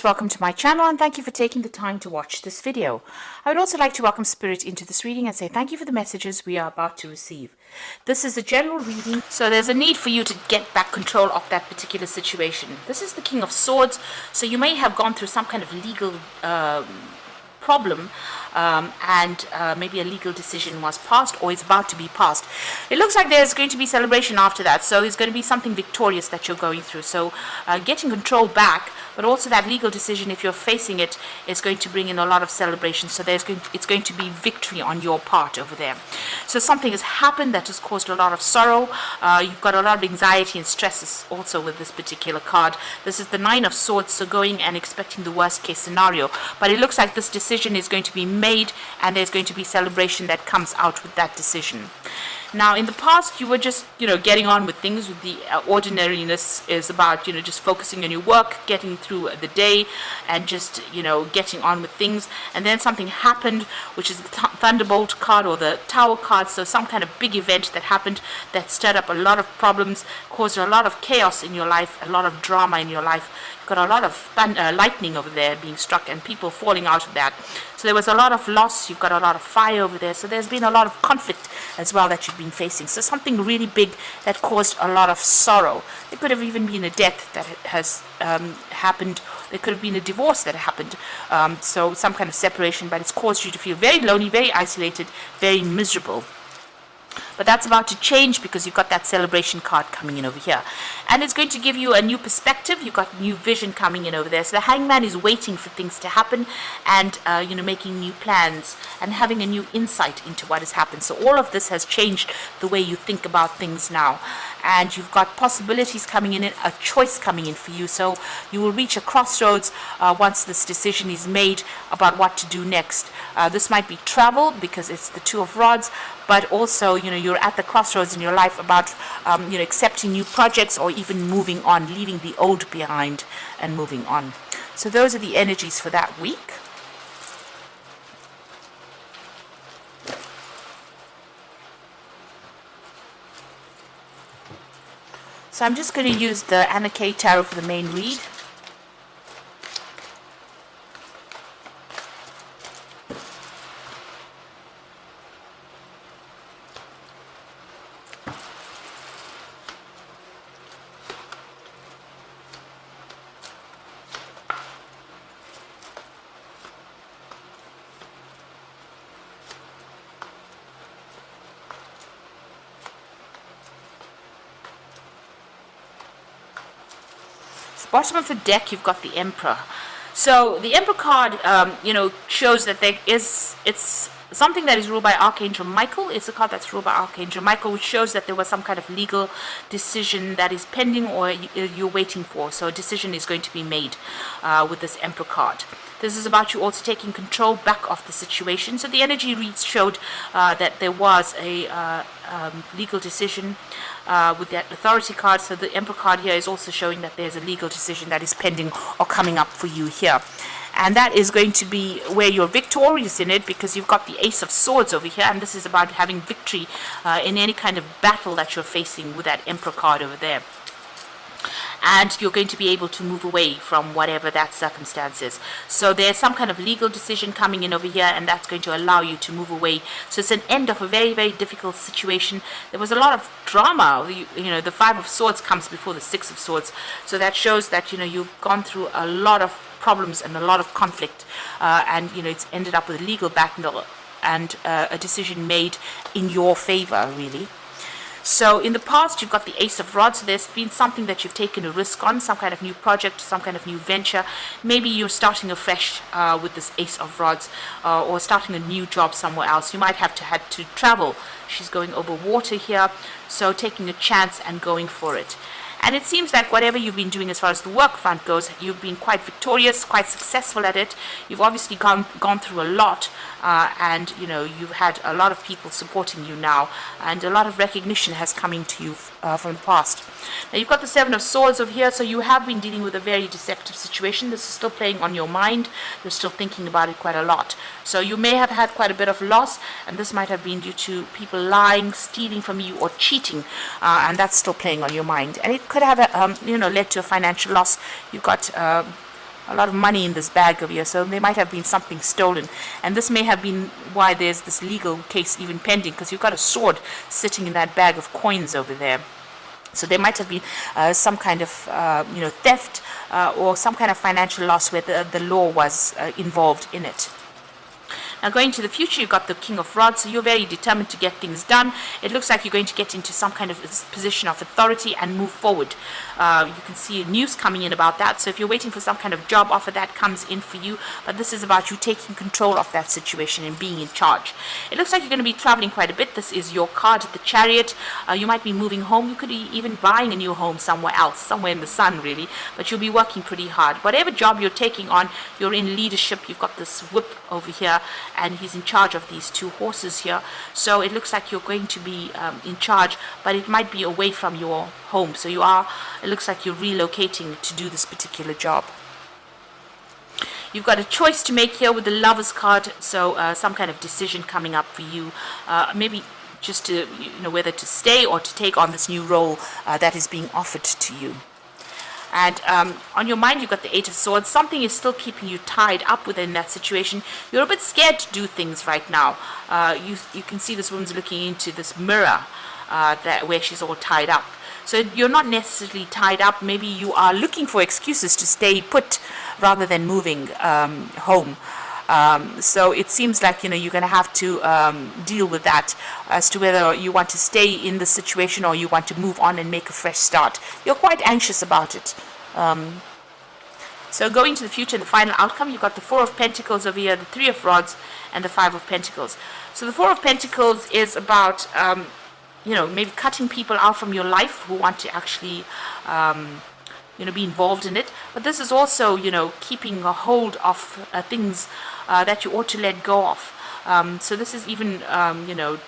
Welcome to my channel and thank you for taking the time to watch this video. I would also like to welcome Spirit into this reading and say thank you for the messages we are about to receive. This is a general reading, so there's a need for you to get back control of that particular situation. This is the King of Swords, so you may have gone through some kind of legal problem and maybe a legal decision was passed or is about to be passed. It looks like there's going to be celebration after that, so it's going to be something victorious that you're going through. So getting control back, but also that legal decision, if you're facing it, is going to bring in a lot of celebration. So it's going to be victory on your part over there. So something has happened that has caused a lot of sorrow. You've got a lot of anxiety and stresses also with this particular card. This is the Nine of Swords, so going and expecting the worst case scenario. But it looks like this decision is going to be made and there's going to be celebration that comes out with that decision. Now, in the past, you were just, getting on with things. With the ordinariness is about, just focusing on your work, getting through the day, and just, getting on with things. And then something happened, which is the Thunderbolt card or the Tower card. So some kind of big event that happened that stirred up a lot of problems, caused a lot of chaos in your life, a lot of drama in your life. You've got a lot of lightning over there being struck and people falling out of that. So there was a lot of loss. You've got a lot of fire over there. So there's been a lot of conflict as well that you've been facing. So something really big that caused a lot of sorrow. There could have even been a death that has happened. There could have been a divorce that happened. So some kind of separation, but it's caused you to feel very lonely, very isolated, very miserable. But that's about to change because you've got that celebration card coming in over here. And it's going to give you a new perspective. You've got new vision coming in over there. So the Hangman is waiting for things to happen and, making new plans and having a new insight into what has happened. So all of this has changed the way you think about things now. And you've got possibilities coming in, a choice coming in for you. So you will reach a crossroads once this decision is made about what to do next. This might be travel because it's the Two of Rods, but also, you're at the crossroads in your life about, accepting new projects or even moving on, leaving the old behind and moving on. So those are the energies for that week. So I'm just going to use the Anna K Tarot for the main read. Bottom of the deck, you've got the Emperor. So the Emperor card, shows that it's something that is ruled by Archangel Michael. It's a card that's ruled by Archangel Michael, which shows that there was some kind of legal decision that is pending or you're waiting for. So a decision is going to be made with this Emperor card. This is about you also taking control back of the situation. So the energy reads showed that there was a legal decision with that Authority card. So the Emperor card here is also showing that there's a legal decision that is pending or coming up for you here. And that is going to be where you're victorious in it because you've got the Ace of Swords over here. And this is about having victory in any kind of battle that you're facing with that Emperor card over there. And you're going to be able to move away from whatever that circumstance is. So there's some kind of legal decision coming in over here, and that's going to allow you to move away. So it's an end of a very, very difficult situation. There was a lot of drama. The Five of Swords comes before the Six of Swords. So that shows that, you've gone through a lot of problems and a lot of conflict. And, it's ended up with a legal battle and a decision made in your favor, really. So in the past, you've got the Ace of Rods. So there's been something that you've taken a risk on, some kind of new project, some kind of new venture. Maybe you're starting afresh with this Ace of Rods or starting a new job somewhere else. You might have had to travel. She's going over water here, so taking a chance and going for it. And it seems like whatever you've been doing as far as the work front goes, you've been quite victorious, quite successful at it. You've obviously gone through a lot, and you've had a lot of people supporting you now, and a lot of recognition has come to you from the past. Now you've got the Seven of Swords over here, so you have been dealing with a very deceptive situation. This is still playing on your mind. You're still thinking about it quite a lot. So you may have had quite a bit of loss, and this might have been due to people lying, stealing from you, or cheating, and that's still playing on your mind. And it could have led to a financial loss. You've got a lot of money in this bag over here, so there might have been something stolen, and this may have been why there's this legal case even pending, because you've got a sword sitting in that bag of coins over there. So there might have been some kind of theft or some kind of financial loss where the law was involved in it. Now going to the future, you've got the King of Rods, so you're very determined to get things done. It looks like you're going to get into some kind of position of authority and move forward. You can see news coming in about that, so if you're waiting for some kind of job offer, that comes in for you, but this is about you taking control of that situation and being in charge. It looks like you're going to be traveling quite a bit. This is your card, the Chariot. You might be moving home. You could be even buying a new home somewhere else, somewhere in the sun really, but you'll be working pretty hard. Whatever job you're taking on, you're in leadership. You've got this whip over here, and he's in charge of these two horses here, so it looks like you're going to be in charge, but it might be away from your home, so it looks like you're relocating to do this particular job. You've got a choice to make here with the Lover's card, so some kind of decision coming up for you, maybe just to whether to stay or to take on this new role that is being offered to you. And on your mind, you've got the Eight of Swords. Something is still keeping you tied up within that situation. You're a bit scared to do things right now. You can see this woman's looking into this mirror where she's all tied up. So you're not necessarily tied up. Maybe you are looking for excuses to stay put rather than moving home. So it seems like you're going to have to deal with that as to whether you want to stay in the situation or you want to move on and make a fresh start. You're quite anxious about it. So going to the future, the final outcome, you've got the Four of Pentacles over here, the Three of Rods, and the Five of Pentacles. So the Four of Pentacles is about maybe cutting people out from your life who want to actually be involved in it, but this is also keeping a hold of things that you ought to let go of. So this is even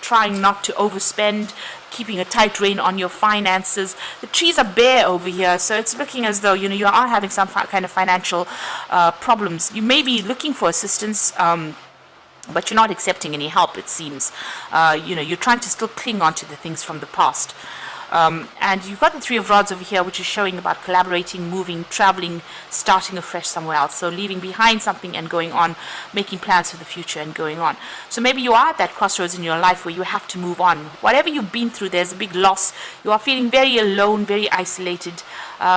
trying not to overspend, keeping a tight rein on your finances. The trees are bare over here, so it's looking as though you are having some kind of financial problems. You may be looking for assistance, but you're not accepting any help, it seems. You're trying to still cling on to the things from the past. And you've got the Three of Rods over here, which is showing about collaborating, moving, traveling, starting afresh somewhere else. So leaving behind something and going on, making plans for the future and going on. So maybe you are at that crossroads in your life where you have to move on. Whatever you've been through, there's a big loss. You are feeling very alone, very isolated,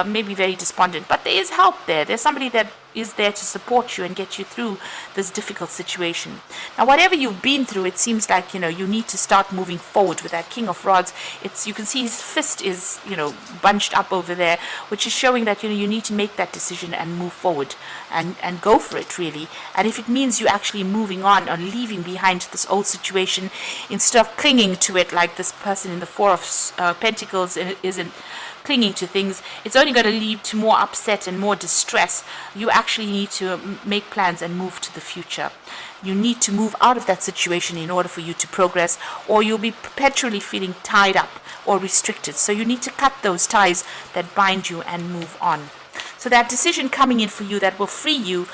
maybe very despondent. But there is help there. There's somebody that is there to support you and get you through this difficult situation. Now, whatever you've been through, it seems like you need to start moving forward with that King of Rods. You can see his fist is bunched up over there, which is showing that you need to make that decision and move forward and go for it really. And if it means you actually moving on or leaving behind this old situation instead of clinging to it like this person in the Four of Pentacles isn't clinging to things, it's only going to lead to more upset and more distress. You actually need to make plans and move to the future. You need to move out of that situation in order for you to progress, or you'll be perpetually feeling tied up or restricted. So you need to cut those ties that bind you and move on. So that decision coming in for you that will free you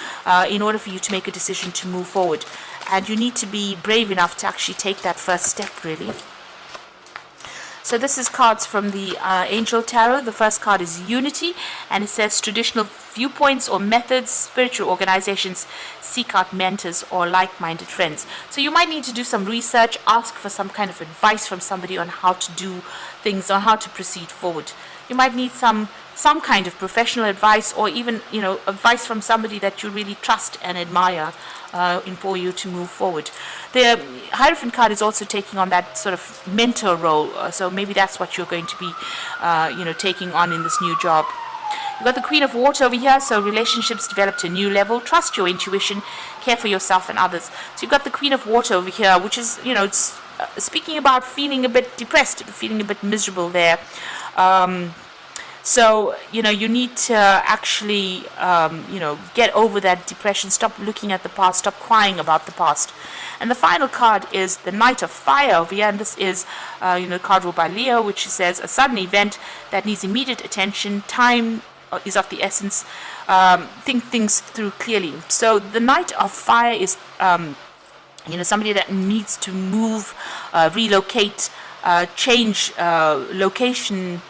in order for you to make a decision to move forward. And you need to be brave enough to actually take that first step really. So this is cards from the Angel Tarot. The first card is Unity, and it says traditional viewpoints or methods, spiritual organizations seek out mentors or like-minded friends. So you might need to do some research, ask for some kind of advice from somebody on how to do things, on how to proceed forward. You might need some kind of professional advice, or even advice from somebody that you really trust and admire for you to move forward. The Hierophant card is also taking on that sort of mentor role, so maybe that's what you're going to be taking on in this new job. You've got the Queen of Water over here, so relationships develop to a new level. Trust your intuition, care for yourself and others. So you've got the Queen of Water over here, which is it's speaking about feeling a bit depressed, feeling a bit miserable there. So, you need to actually, get over that depression, stop looking at the past, stop crying about the past. And the final card is the Knight of Fire over here, and this is, card ruled by Leo, which says a sudden event that needs immediate attention, time is of the essence, think things through clearly. So the Knight of Fire is, somebody that needs to move, relocate, change location,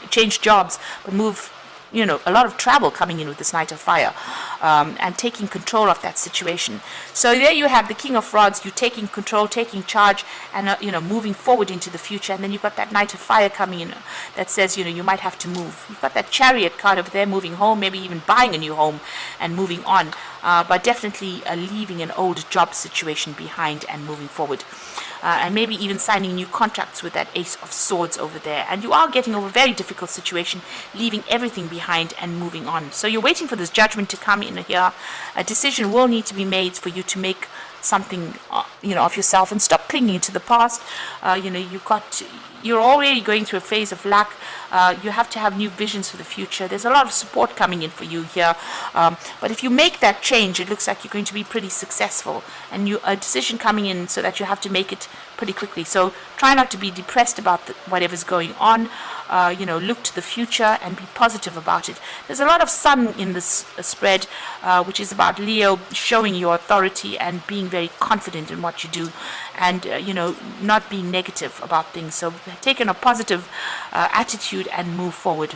change jobs, but move a lot of travel coming in with this Knight of Fire, and taking control of that situation. So there you have the King of Rods, you taking control, taking charge, and moving forward into the future. And then you've got that Knight of Fire coming in that says you might have to move. You've got that Chariot card over there, moving home, maybe even buying a new home and moving on, but definitely leaving an old job situation behind and moving forward. And maybe even signing new contracts with that Ace of Swords over there. And you are getting over a very difficult situation, leaving everything behind and moving on. So you're waiting for this judgment to come in here. A decision will need to be made for you to make something of yourself and stop clinging to the past. You're already going through a phase of lack. You have to have new visions for the future. There's a lot of support coming in for you here, but if you make that change, it looks like you're going to be pretty successful, and a decision coming in so that you have to make it pretty quickly. So try not to be depressed about whatever's going on. Look to the future and be positive about it. There's a lot of sun in this spread, which is about Leo showing your authority and being very confident in what you do, and not being negative about things. So take a positive attitude and move forward.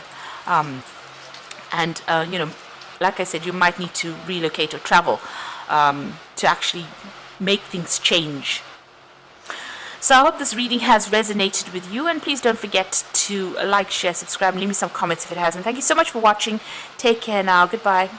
Like I said, you might need to relocate or travel to actually make things change. So I hope this reading has resonated with you, and please don't forget to like, share, subscribe, and leave me some comments if it hasn't. Thank you so much for watching. Take care now. Goodbye.